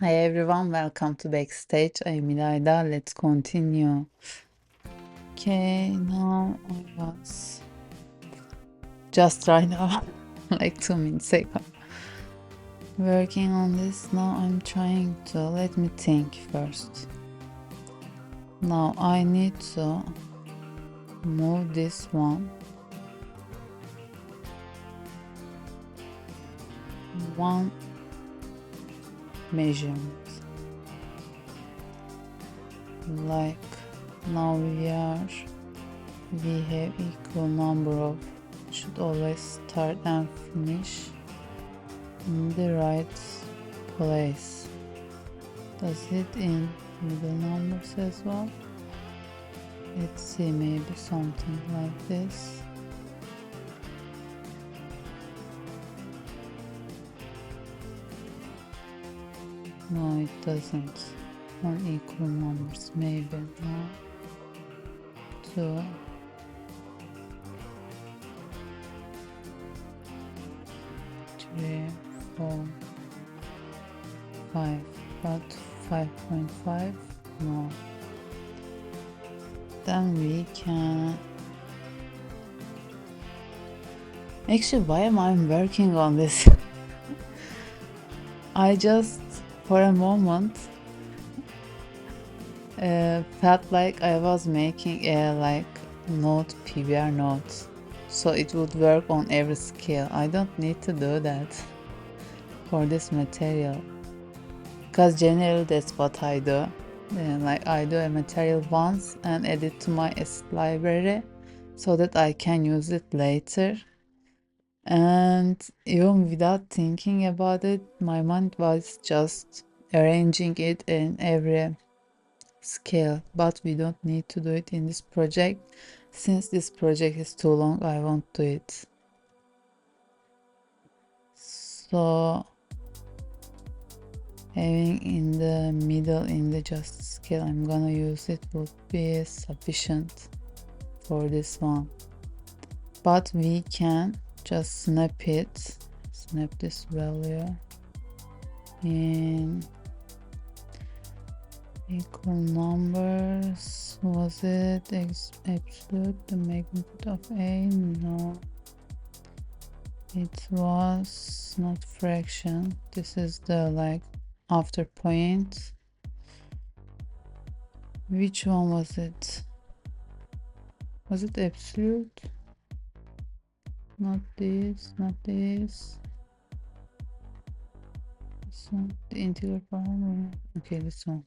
Hi everyone, welcome to Backstage. I'm Ilayda. Let's continue. Okay, now I was just right now, like 2 minutes ago, working on this. Now I'm trying to let me think first. Now I need to move this one measurement. Like now we have equal number of should always start and finish in the right place. Does it in middle numbers as well? Let's see, maybe something like this. No, it doesn't. On equal numbers, maybe. No. 2, 3, 4, 5, but 5.5, no. Then we can... Actually, why am I working on this? I just, for a moment, felt like I was making a note, PBR note. So it would work on every scale. I don't need to do that for this material. Because generally that's what I do. Like I do a material once and add it to my asset library so that I can use it later. And even without thinking about it, my mind was just arranging it in every scale. But we don't need to do it in this project. Since this project is too long, I won't do it. So having in the middle in the just scale I'm gonna use it would be sufficient for this one. But we can just snap this value in equal numbers. Was it absolute, the magnitude of A? No, it was not fraction. This is the after point. Which one was it? Was it absolute? Not this, not this. This one, the integer power. Okay, this one.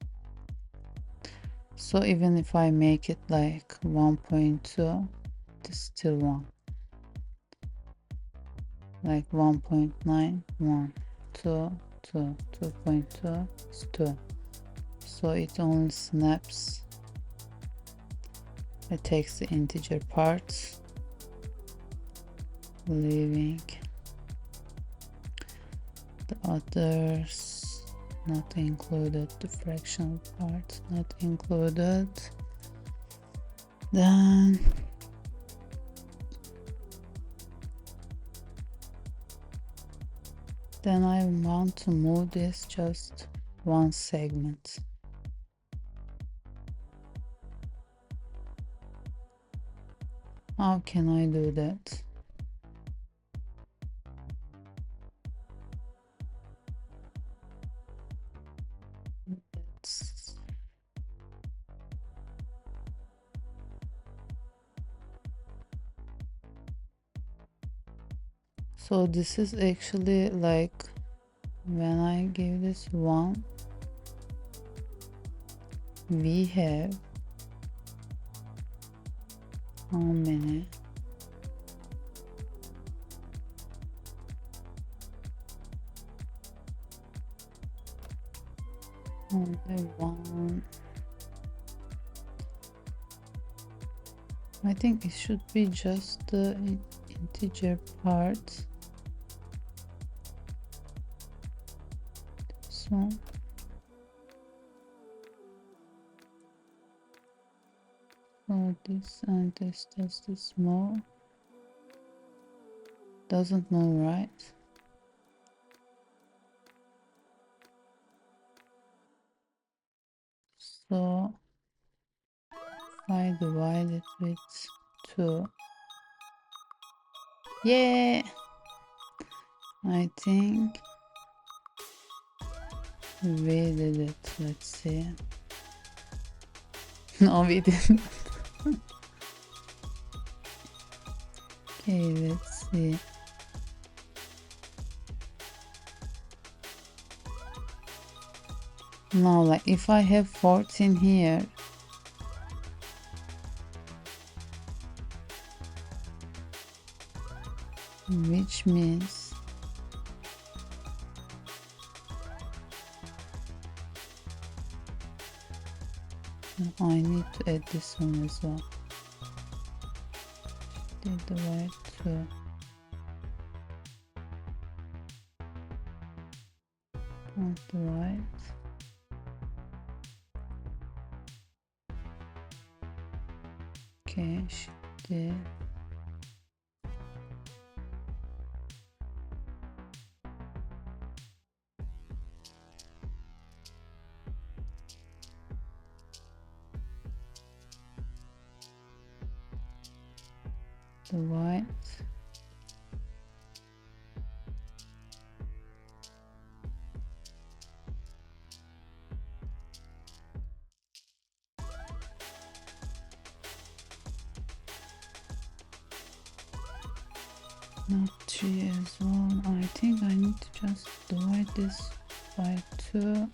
So even if I make it like 1.2, it's still 1. Like 1.9, 1, 2, 2, 2.2 is 2. So it only snaps. It takes the integer parts, leaving the others not included, the fractional part not included. Then I want to move this just one segment. How can I do that? So this is actually like when I give this 1, we have how many? Only 1. I think it should be just the integer part. This one. So this and this does this more. Doesn't know, right? I divide it with 2. Yeah, I think we did it. Let's see. No, we didn't. Okay, let's see. Now, like, if I have 14 here, which means I need to add this one as well. Did the right 2. Not the right. Okay, şimdi the right. Not 3 as well. I think I need to just divide this by 2.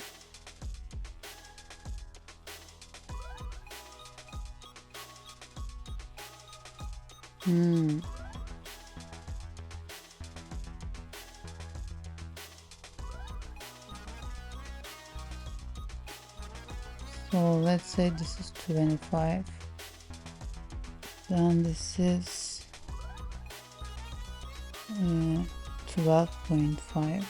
So let's say this is 25. Then this is 12.5.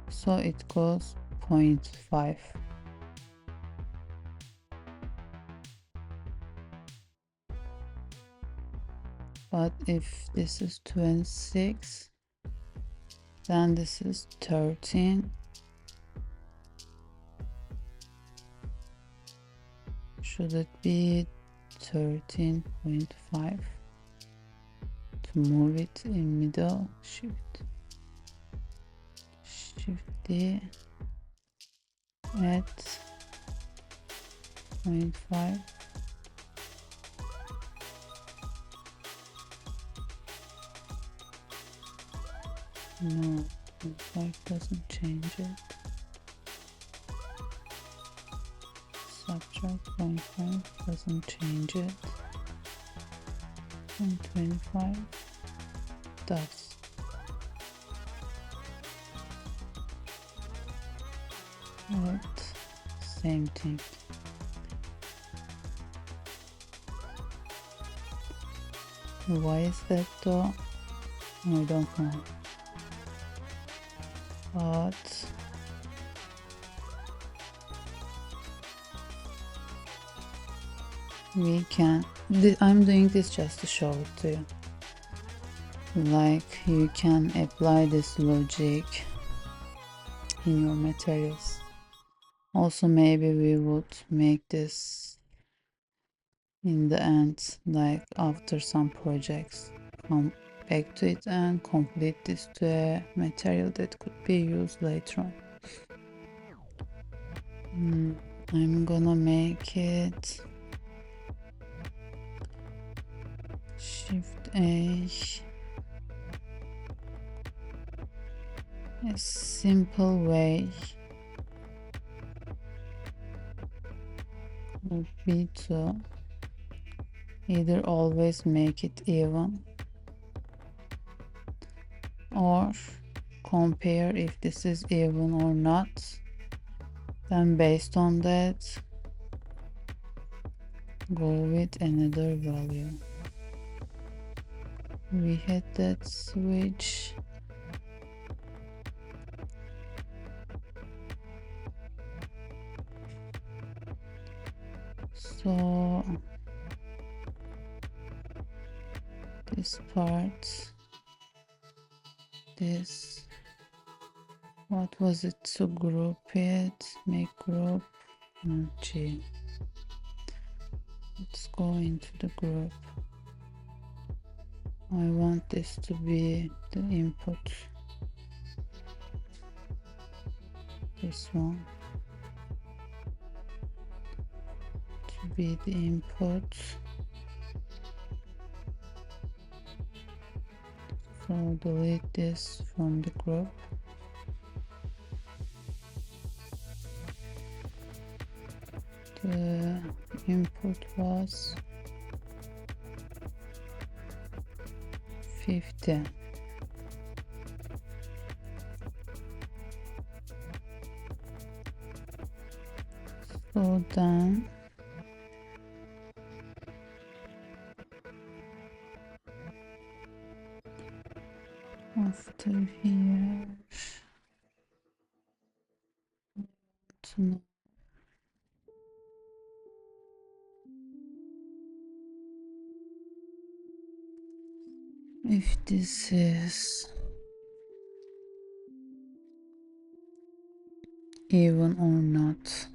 So it goes 0.5. But if this is 26, then this is 13. Should it be 13.5? To move it in middle, shift D at 0.5. No, 0.5 doesn't change it. Subtract 0.5 doesn't change it. And 25 does. Right, same thing. Why is that though? I don't know. But we can. I'm doing this just to show it to you. Like, you can apply this logic in your materials. Also, maybe we would make this in the end, like after some projects, come back to it and complete this to a material that could be used later on. I'm gonna make it Shift A. A simple way would be to either always make it even or compare if this is even or not. Then based on that, go with another value. We had that switch. So this part, this what was it to group it? Make group. G. Let's go into the group. I want this to be the input. This one to be the input. So delete this from the group. The input was 50. So then after here to know if this is even or not.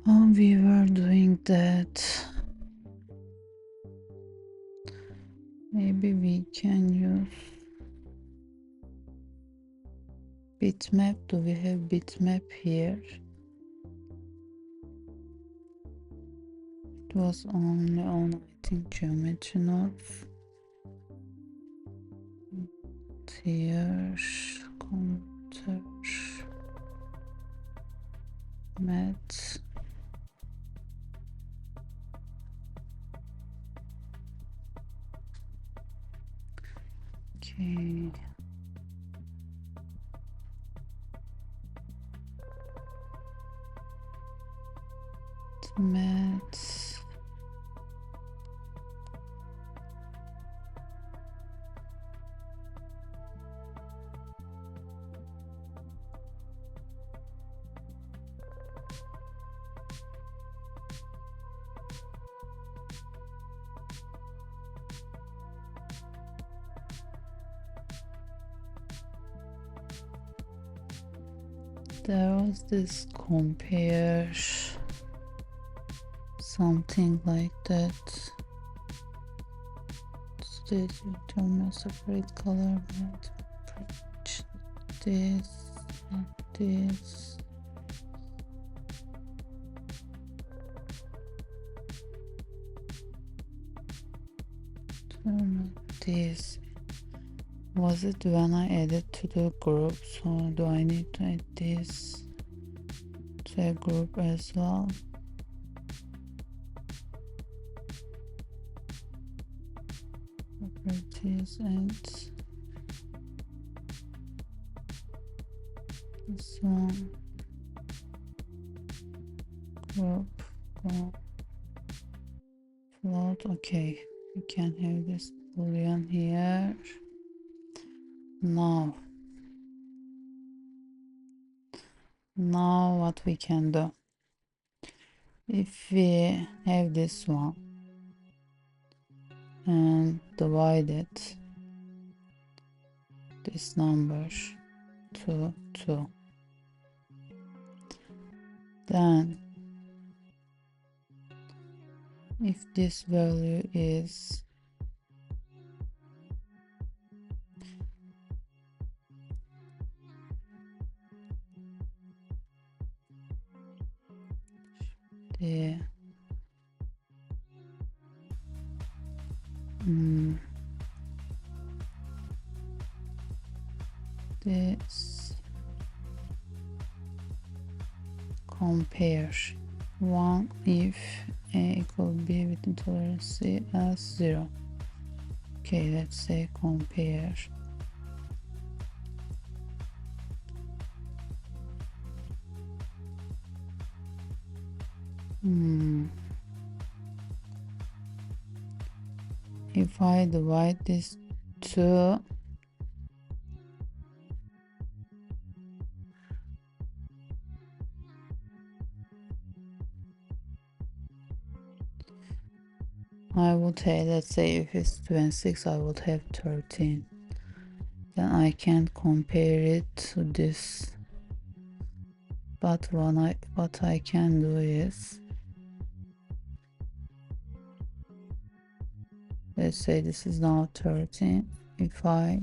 Oh, we were doing that. Maybe we can use bitmap. Do we have bitmap here? It was only on, I think, geometry nodes. Here, computer, math. Okay. Math. There was this compare, something like that. State determine a separate color method. This and this. Turn this. Was it when I added to the group? So do I need to add this to a group as well? Properties and this one. Group. Float. Okay, we can have this boolean here. Now what we can do, if we have this one and divide it, this number to 2, then if this value is the this compare 1 if a equal b with intolerance as 0. Okay, let's say compare if I divide this to I would say, let's say if it's 26, I would have 13. Then I can compare it to this. But what I can do is, let's say this is now 13. If I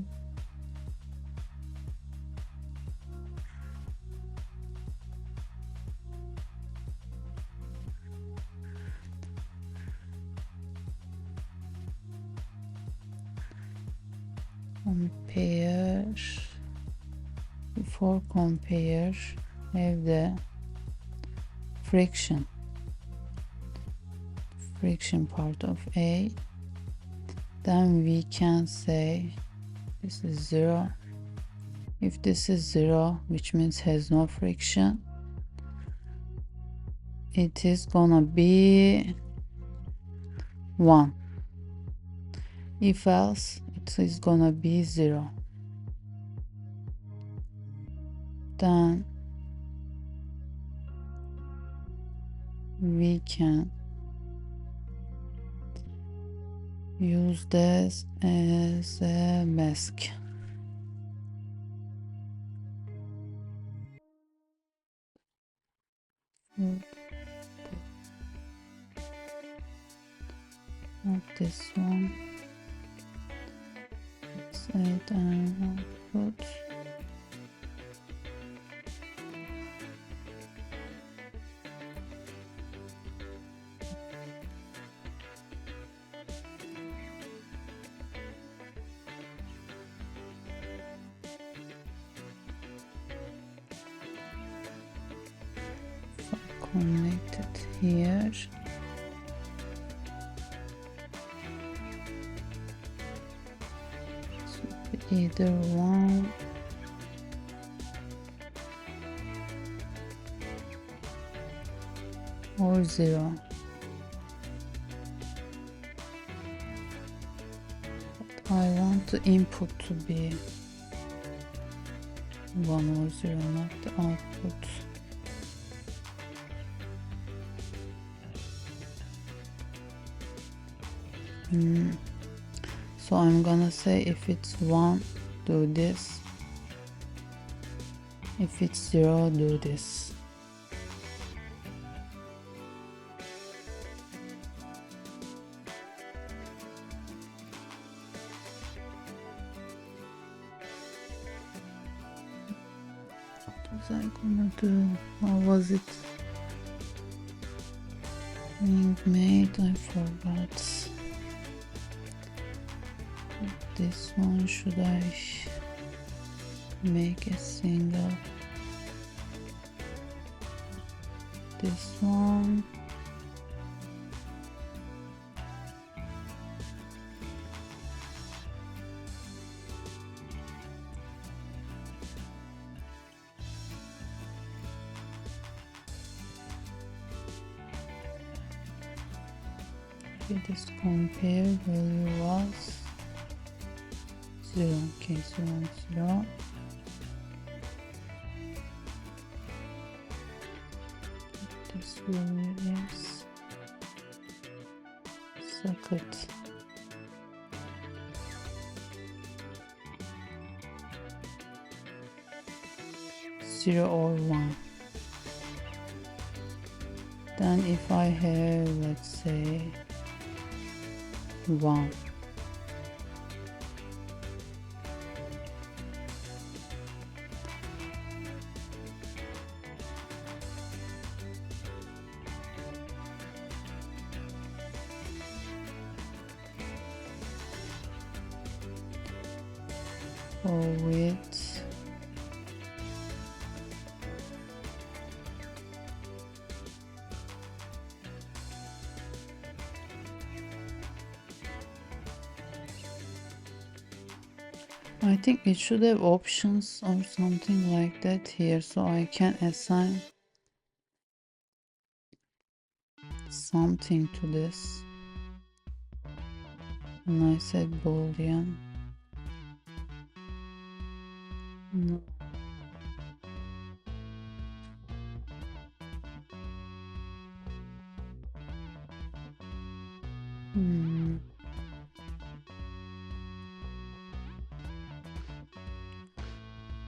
compare, before compare, have the friction part of A, then we can say this is 0. If this is 0, which means has no friction, it is gonna be 1. If else, it is gonna be 0. Then we can use this as a mask. Not this one. Let's add an output. Connect it here. Either 1 or 0. But I want the input to be 1 or 0, not the output. So I'm gonna say if it's 1, do this. If it's 0, do this. What was I gonna do? How was it being made? I forgot. This one, should I make a single? This one. Okay, this compare value was 0. Okay, 0, 0. This value is socket. Zero or 1. Then if I have, let's say, 1, or with I think it should have options or something like that here, so I can assign something to this. And I said Boolean. No.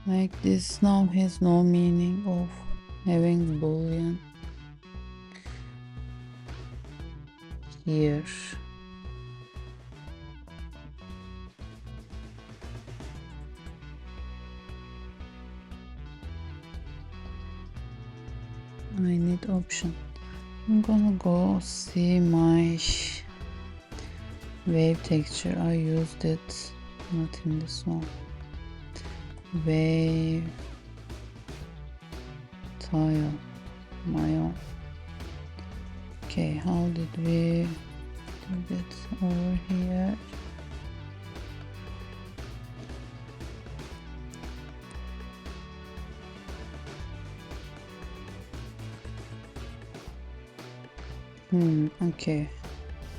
Like this now has no meaning of having boolean here. I need option. I'm gonna go see my wave texture. I used it, not in this one. Wave tile, my own. Okay, how did we do it over here? Okay,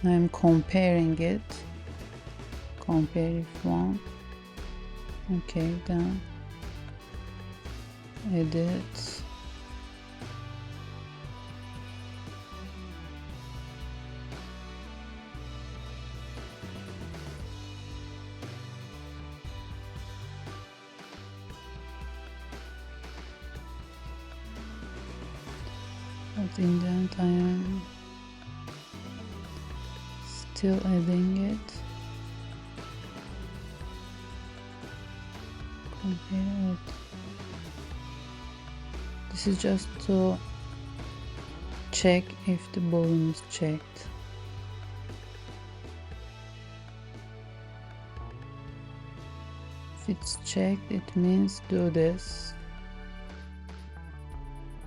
I'm comparing it. Compare if one. Okay, then edit. But in the end I am still adding it. Compare it. This is just to check if the volume is checked. If it's checked, it means do this.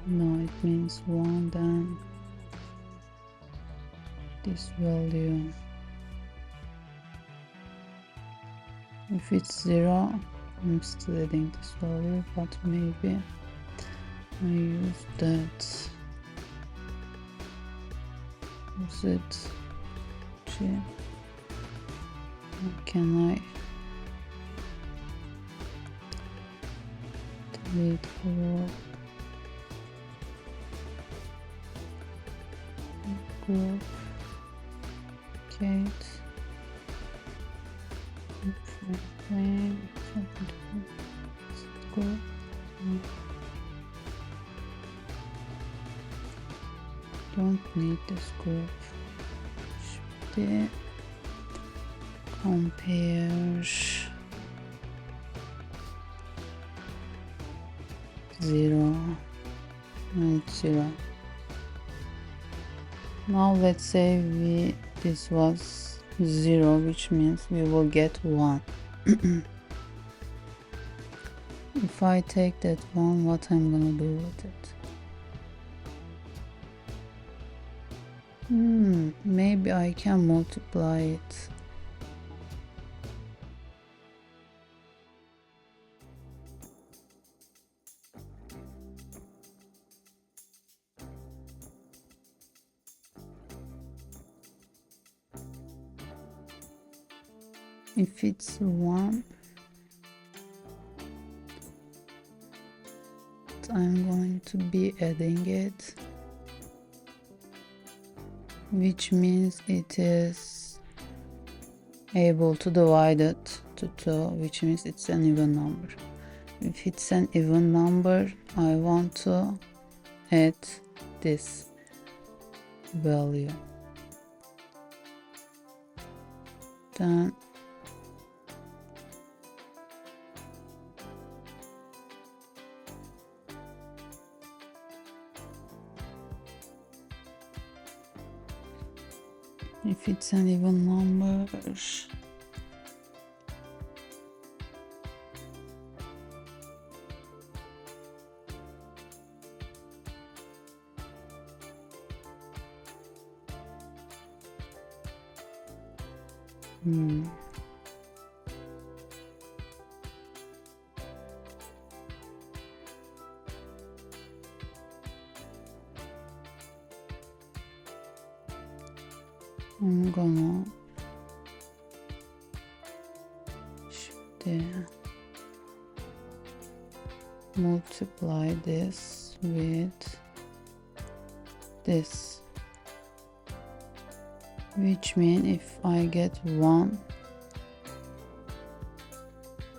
No, it means 1, then this value. If it's 0, I'm still adding this value, but maybe I use that. Use it. How can I delete group? Kate. Don't need this group. Şimdi compare 0 and 0. Now let's say this was 0, which means we will get 1. If I take that 1, what I'm gonna do with it? Maybe I can multiply it. If it's 1, I'm going to be adding it, which means it is able to divide it to 2, which means it's an even number. If it's an even number, I want to add this value. Then if it's an even number, I'm gonna multiply this with this. which means if I get 1,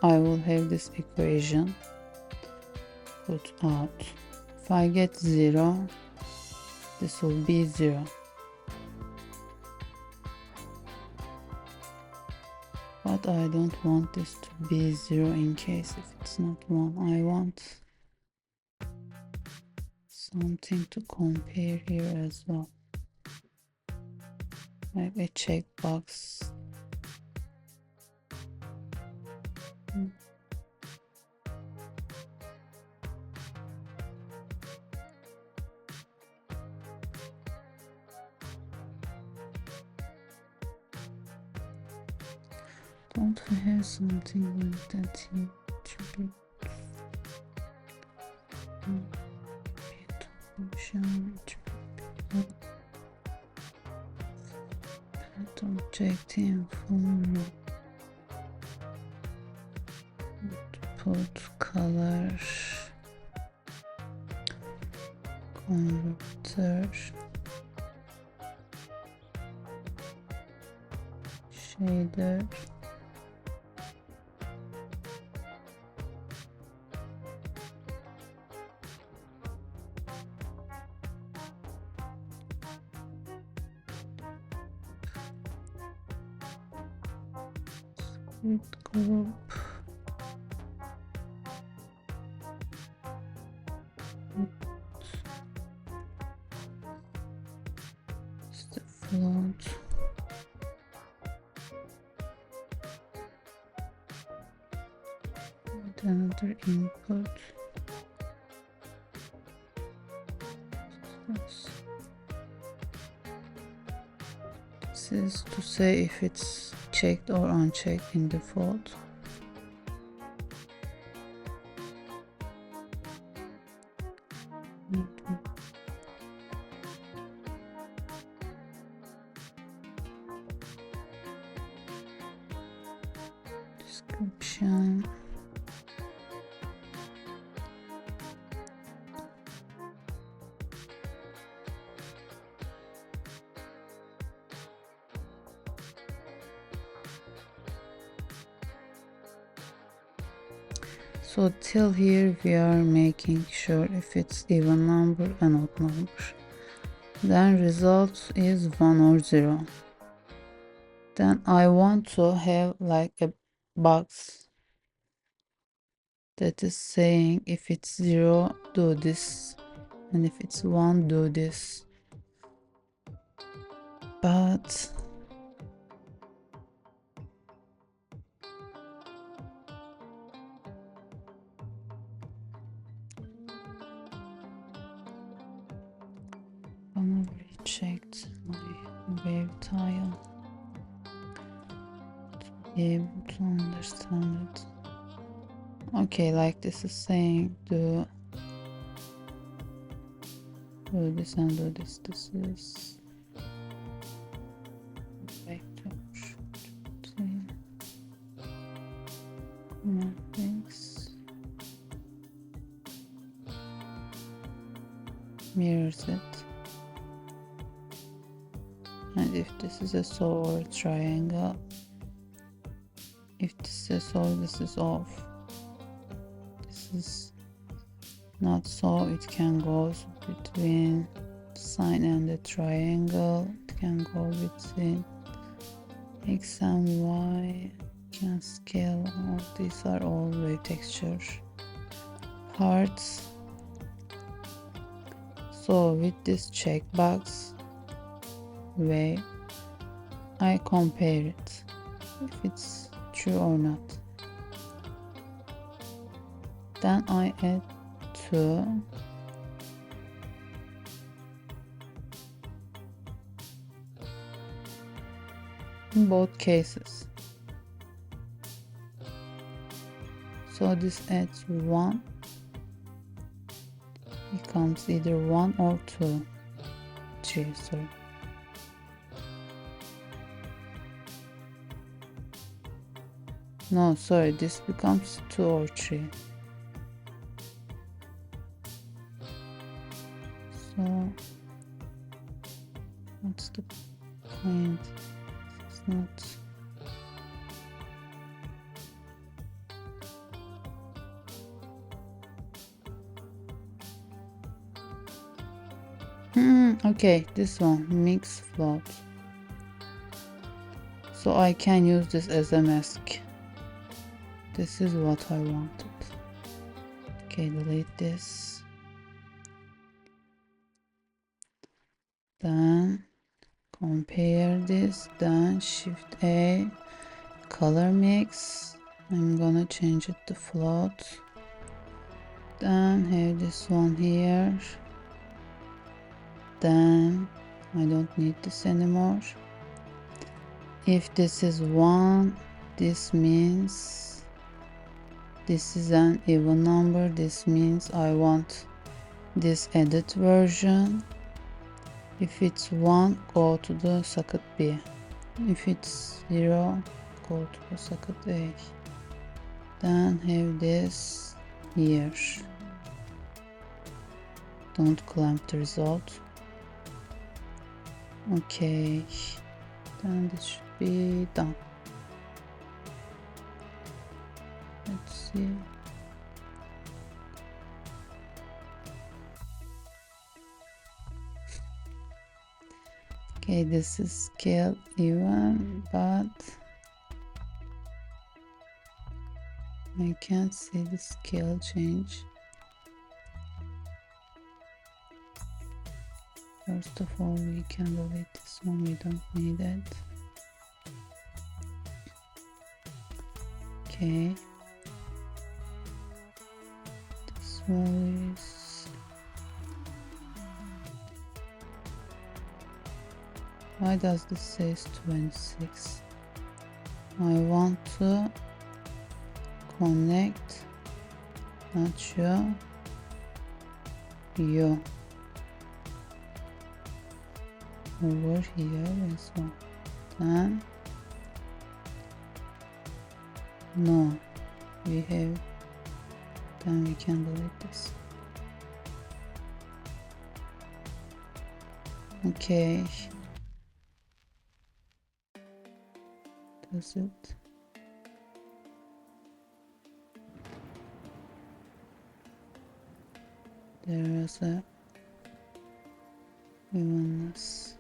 I will have this equation put out. If I get 0, this will be 0. But I don't want this to be 0 in case if it's not 1. I want something to compare here as well, like a checkbox. Don't we have something like that here? Object in formula. Put color converter shader. Group. It's the float. And another input. This is to say if it's checked or unchecked in default. Description. So till here we are making sure if it's even number and odd number. Then result is 1 or 0. Then I want to have like a box that is saying if it's 0 do this and if it's 1 do this. But I'm rechecked my wave tile to be able to understand it. Okay, like this is saying do this and do this. This is vector. Matrix mirrors it. And if this is a so or a triangle, if this is so, this is off. This is not so, it can go between sine and the triangle. It can go between x and y. It can scale. All these are all wave texture parts. So with this checkbox way, I compare it if it's true or not. Then I add to in both cases. So this adds 1, becomes either 1 or 2, 3, sorry. No, sorry, this becomes 2 or 3. So what's the Wait, it's not. Okay, this one, mix float. So I can use this as a mask. This is what I wanted. Okay, delete this. Then compare this, then Shift A, color mix. I'm gonna change it to float. Then have this one here. Then I don't need this anymore. If this is 1, this means this is an even number. This means I want this edit version. If it's 1, go to the socket B. If it's 0, go to the socket A. Then have this here. Don't clamp the result. Okay, then this should be done. Let's see. Okay, this is scale even, but I can't see the scale change. First of all, we can delete this one, we don't need it. Okay. This one is... Why does this say 26? I want to connect, not sure, you over here as well. Then no, we have, then we can delete this. Okay, does it? There is a evenness,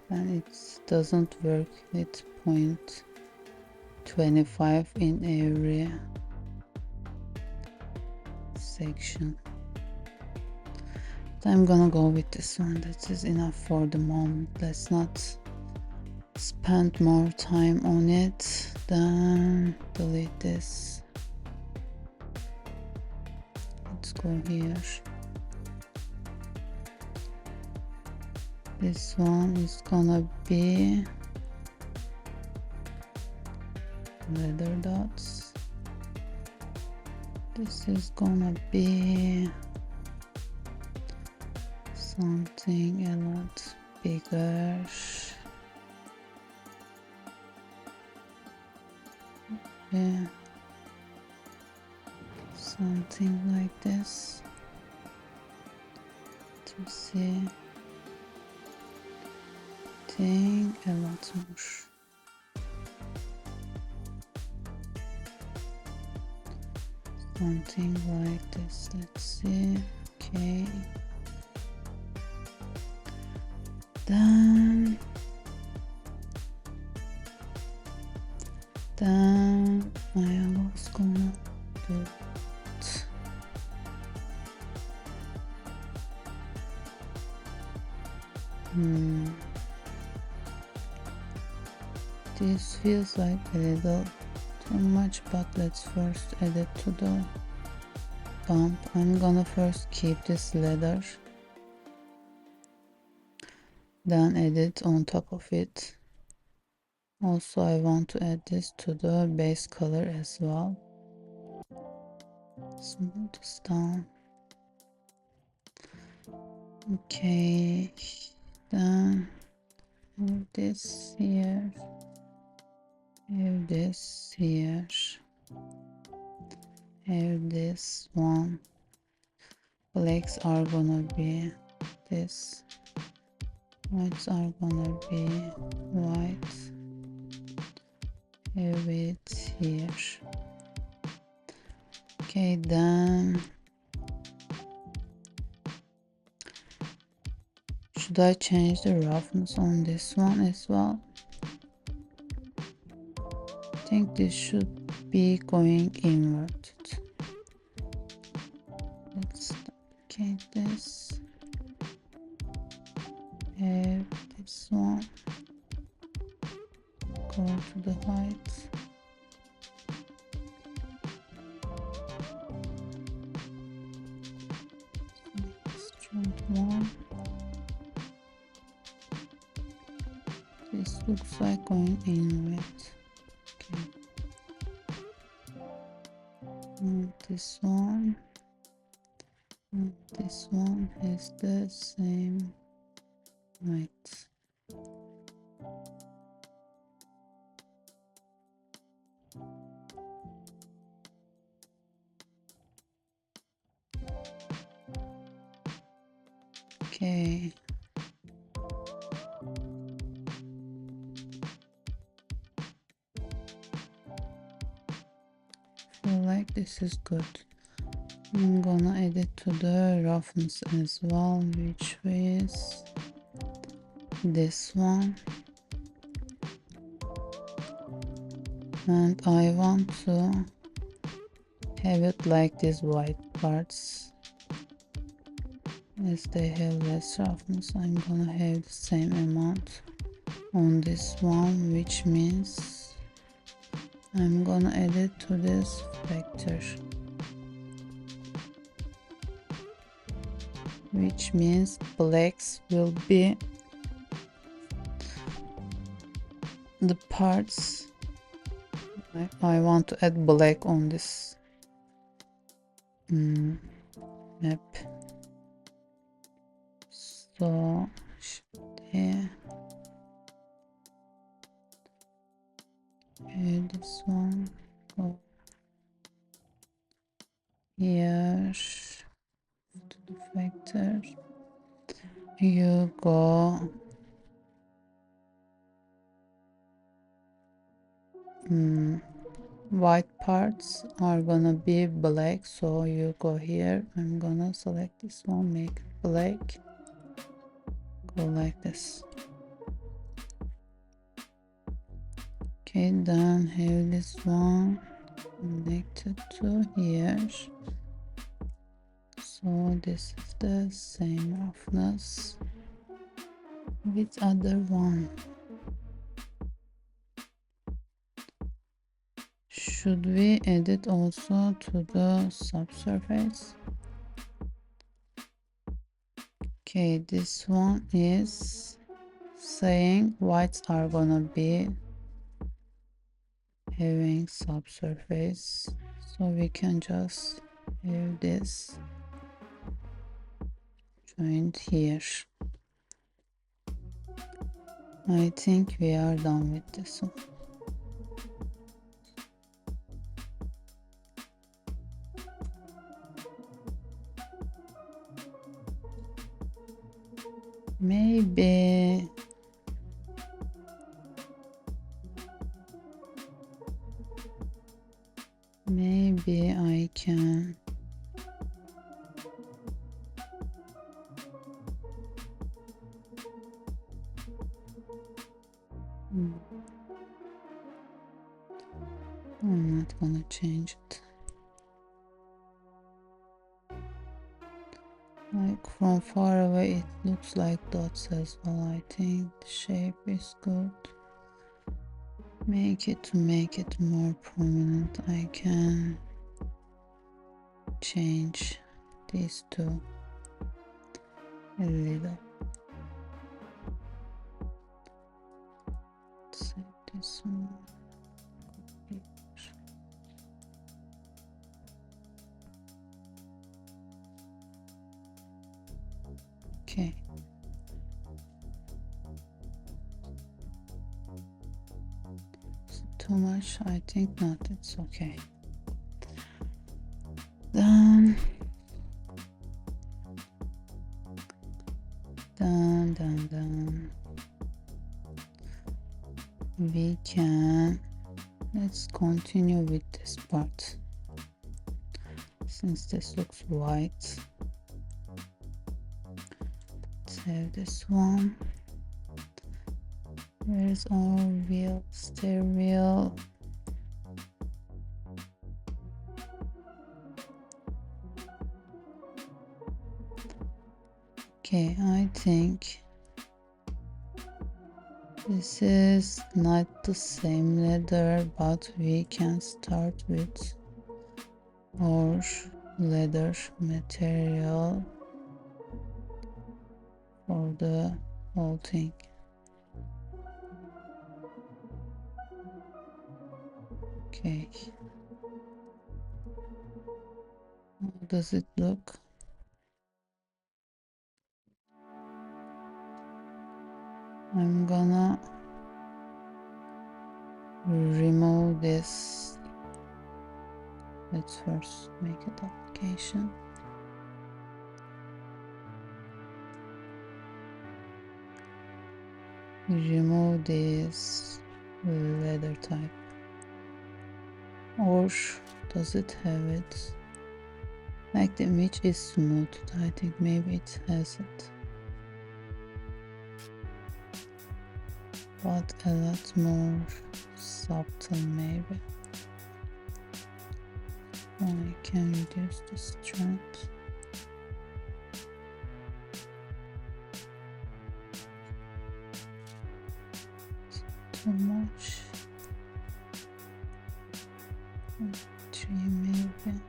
and it doesn't work with 0.25 in every section. I'm gonna go with this one. That is enough for the moment. Let's not spend more time on it. Then delete this. Let's go here. This one is gonna be leather dots. This is gonna be something a lot bigger. Yeah, something like this. To see thing a lot more. Something like this. Let's see. Okay. Then I was gonna do it. This feels like a little too much, but let's first add it to the bump. I'm gonna first keep this leather, then add it on top of it. Also, I want to add this to the base color as well. Smooth this down. Okay, then have this here, have this here, have this one. Legs are gonna be this. Whites are gonna be white. Have it here. Okay, then should I change the roughness on this one as well? I think this should be going inverted. Let's duplicate this. Have this one. Go to the height. Extrude one. This looks like going in red. Okay. And this one. And this one has the same height. Okay. Feel like this is good. I'm gonna add it to the roughness as well, which is this one. And I want to have it like these white parts. As they have less roughness, I'm gonna have the same amount on this one, which means I'm gonna add it to this vector, which means blacks will be the parts. I want to add black on this map. So here, this one, go here to the vector. You go white parts are gonna be black, so you go here. I'm gonna select this one, make it black, go like this. Okay, then have this one connected to here, so this is the same roughness with other one. Should we add it also to the subsurface? Okay, this one is saying whites are gonna be having subsurface, so we can just have this joint here. I think we are done with this one. Maybe I can I'm not gonna change it. Like from far away it looks like dots as well. I think the shape is good. To make it more prominent, I can change these two a little. Set this one. Okay. Too much? I think not. It's okay. Done. Done. we can, let's continue with this part since this looks white. Save this one. Where's our wheel? Stair wheel. Okay, I think this is not the same leather, but we can start with our leather material for the whole thing. Okay. How does it look? I'm gonna remove this. Let's first make a duplication. Remove this leather type. Or does it have it? Like the image is smooth. I think maybe it has it. But a lot more subtle maybe. I can reduce the strength. Too much. 3 maybe.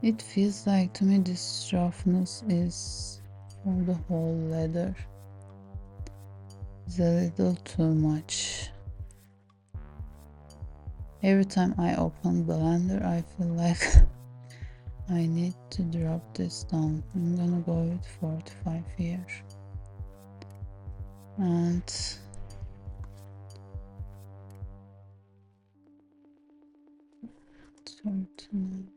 It feels like to me this roughness is for the whole leather. It's a little too much. Every time I open Blender, I feel like I need to drop this down. I'm gonna go with 45 here. And certain.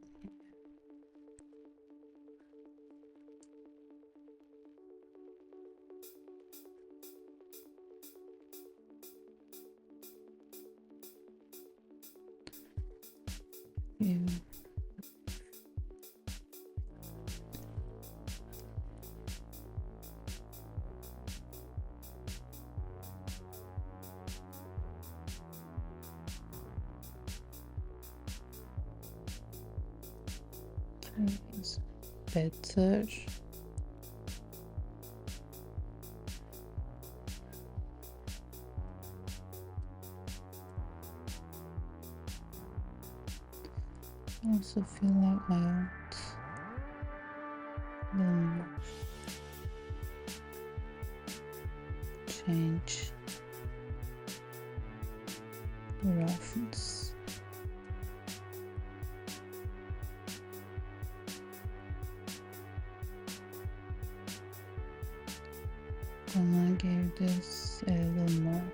Yeah. It's better. I also feel like I want change the roughness. Gonna give this a little more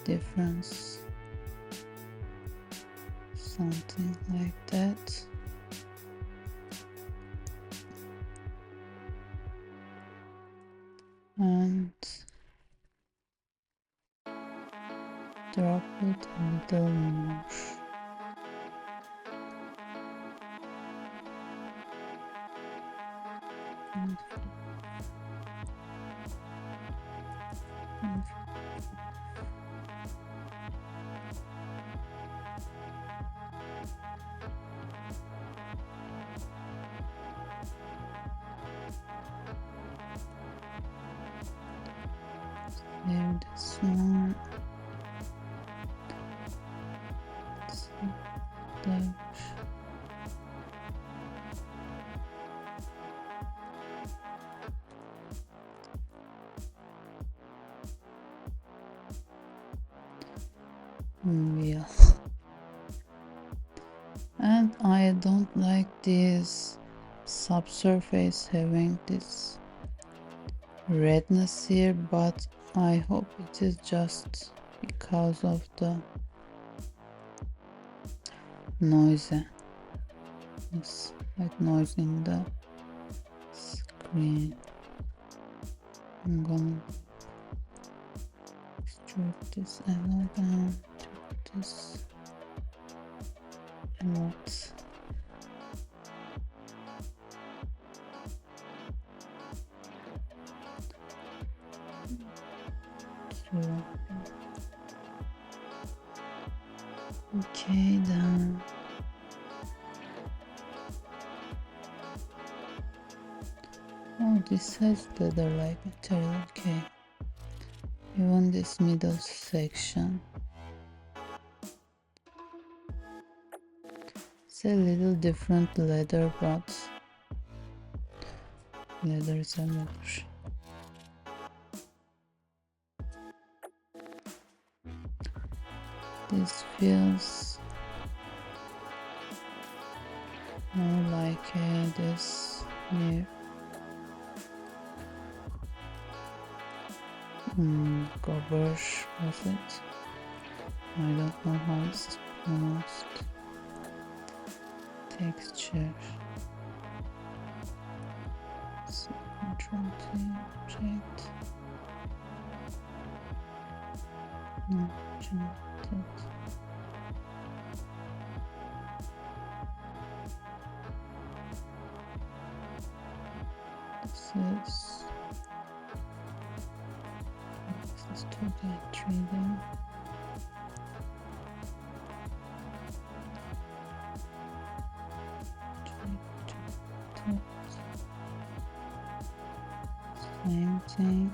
difference, something like that. And drop it a little more. There, this one. There. Yeah. And I don't like this subsurface having this redness here, but I hope it is just because of the noise. It's like noise in the green. I'm gonna extrude this anode and turn this anode. Okay, then. Oh, this has leather-like material. Okay. Even this middle section. It's a little different leather, but leather is a leather. This feels more like this here. Garbage was it? I don't know how it's pronounced. Texture. So Control T, object. No, generated. This is 2D 3D. Same thing.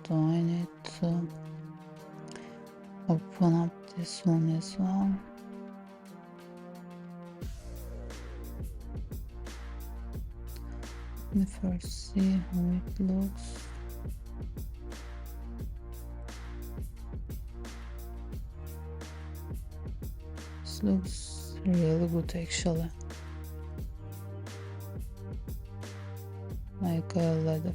Do I need to open up this one as well? Let me first see how it looks. This looks really good actually. Like a leather.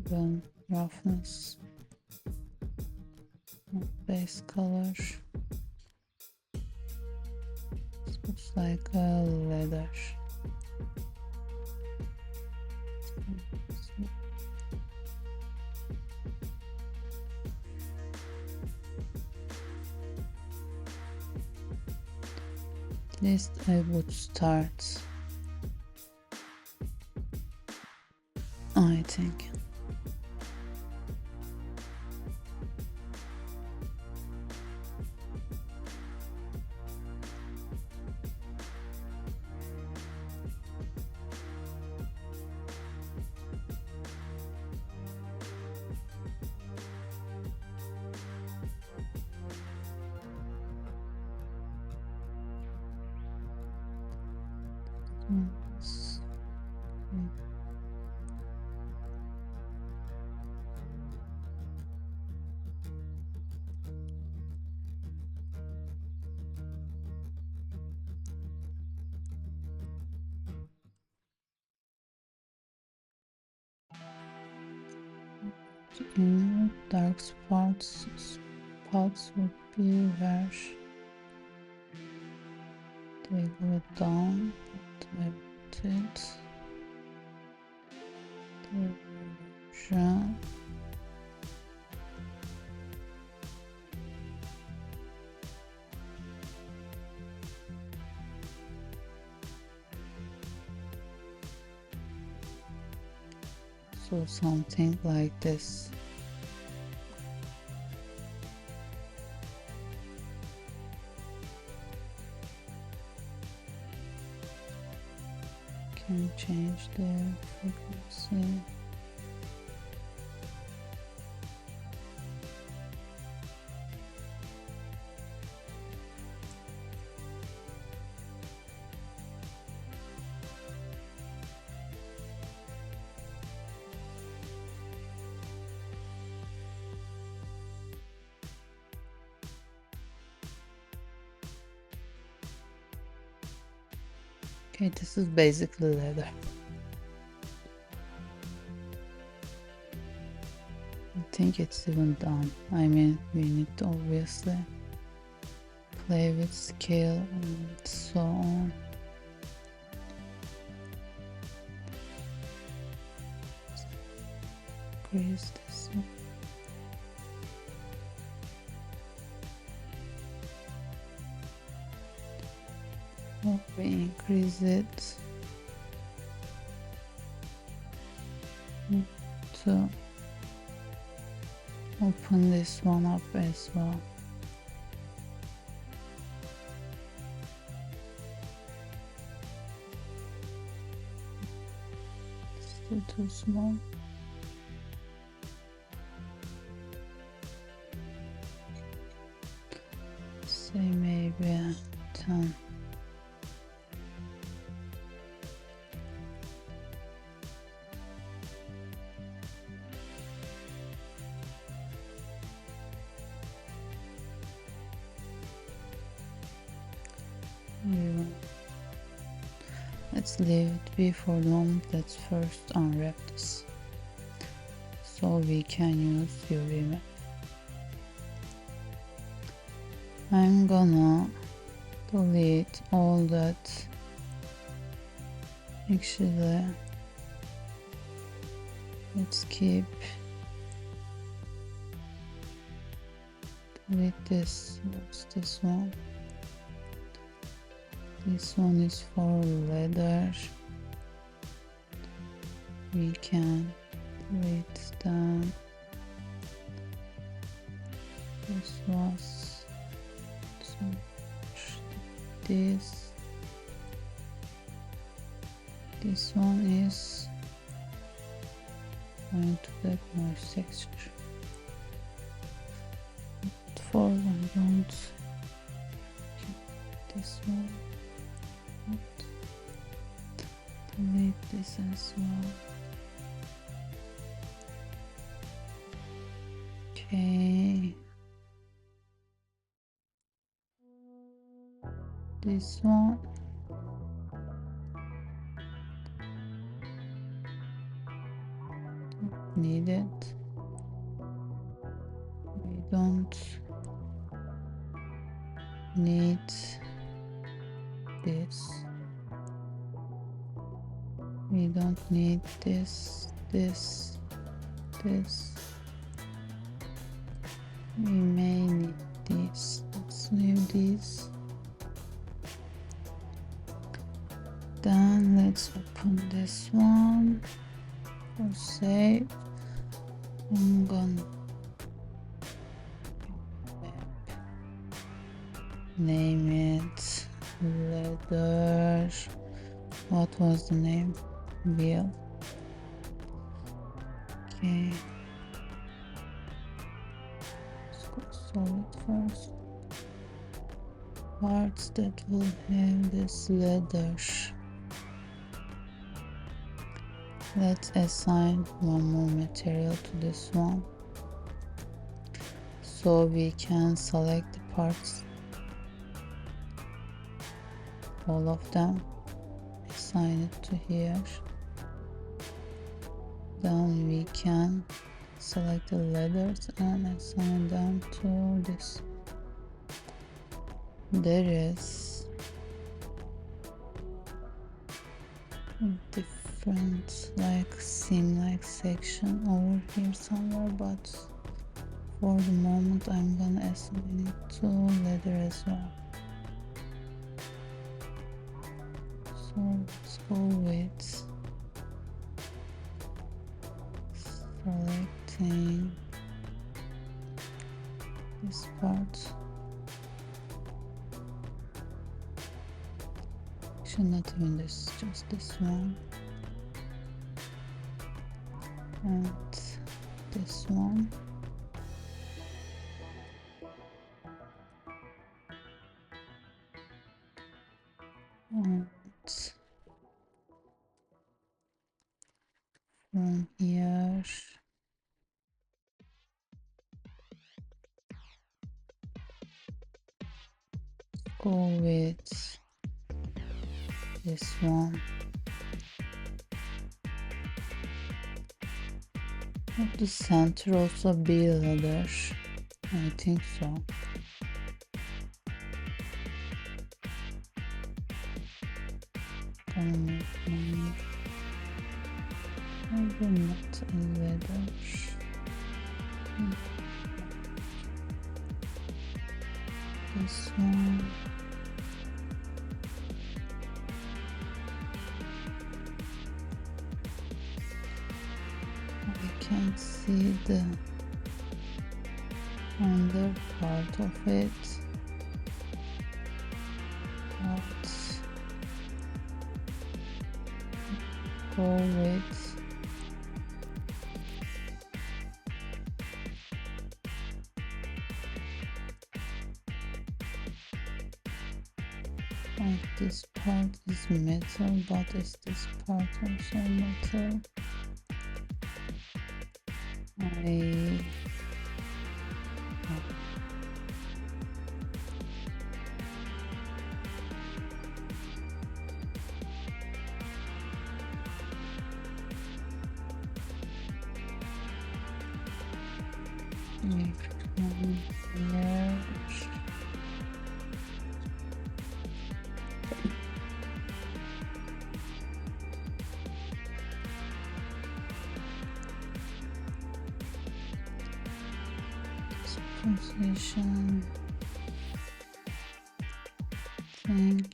Then roughness, base color. This looks like a leather. At least I would start, I think. Yes. In dark spots would be where they go down, but I did the version. So something like this. Can change the frequency. Okay, this is basically leather. I think it's even done. I mean, we need to obviously play with scale and so on. Increase this one. Oh, we increase it to open this one up as well. Still too small. Say maybe 10. Let's leave it be for a moment. Let's first unwrap this so we can use UV map. I'm gonna delete all that. Actually, let's keep delete this. What's this one? This one is for leather. We can delete them. This was so this. This one is going to get noise texture. For I don't this one. Delete this as well. Okay. This one. Don't need it. We don't need this. We don't need this. We may need this. Let's leave these. Then let's open this one for save. I'm gonna name it leather. What was the name? Wheel. Okay. Let's go solid first. Parts that will have this leather. Let's assign one more material to this one so we can select the parts, all of them, assign it to here. Then we can select the letters and assign them to this. There is a different seam section over here somewhere, but for the moment I'm gonna assign it to leather as well. So let's go with selecting this part. Actually, not even this, just this one. And this one. And from here go with this one. Would the center also be leather? I think so. Gonna make mine. Maybe not a leather. This one. I can't see the under part of it, but go with like this part is metal, but is this part also metal? Position. Think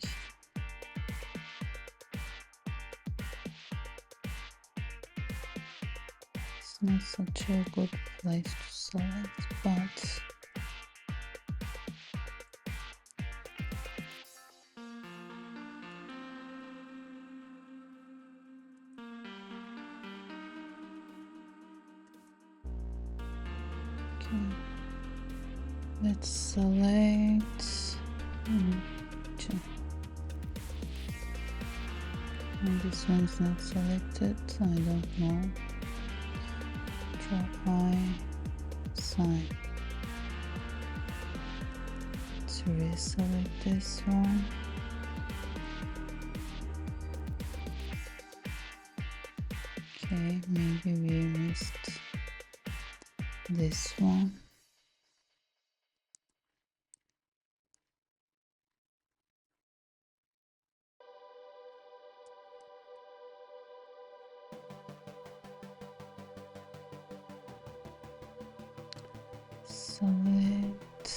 it's not such a good place to select, but okay. Let's select and this one's not selected. I don't know. Try sign to reselect this one. Okay, maybe we missed this one. Select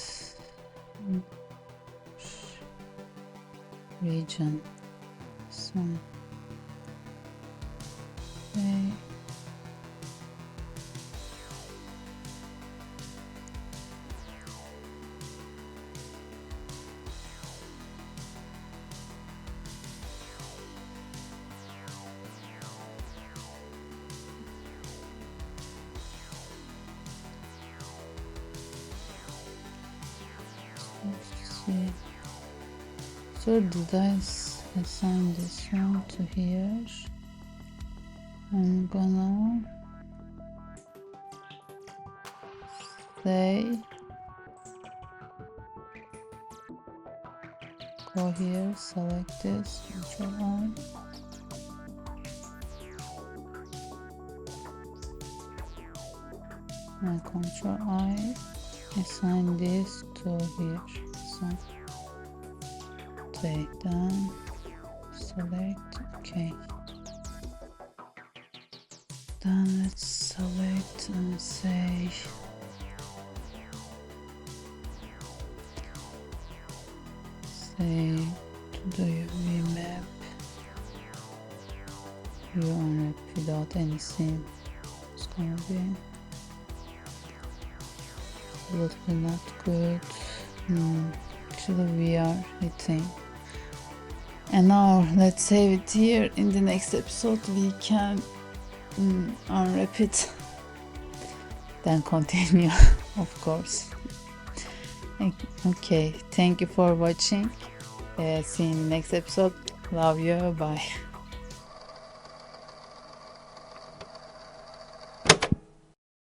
region. So okay. See. So did I assign this one to here? I'm gonna say go here, select this, Control I, and Control I, assign this to here. So take down, select, okay. Then let's select and say to the remap view on it without any sim. It's gonna be a little bit not good. Actually we are hitting. And now let's save it here. In the next episode we can unwrap it, then continue. Of course. Okay, thank you for watching. See you in the next episode. Love you, bye.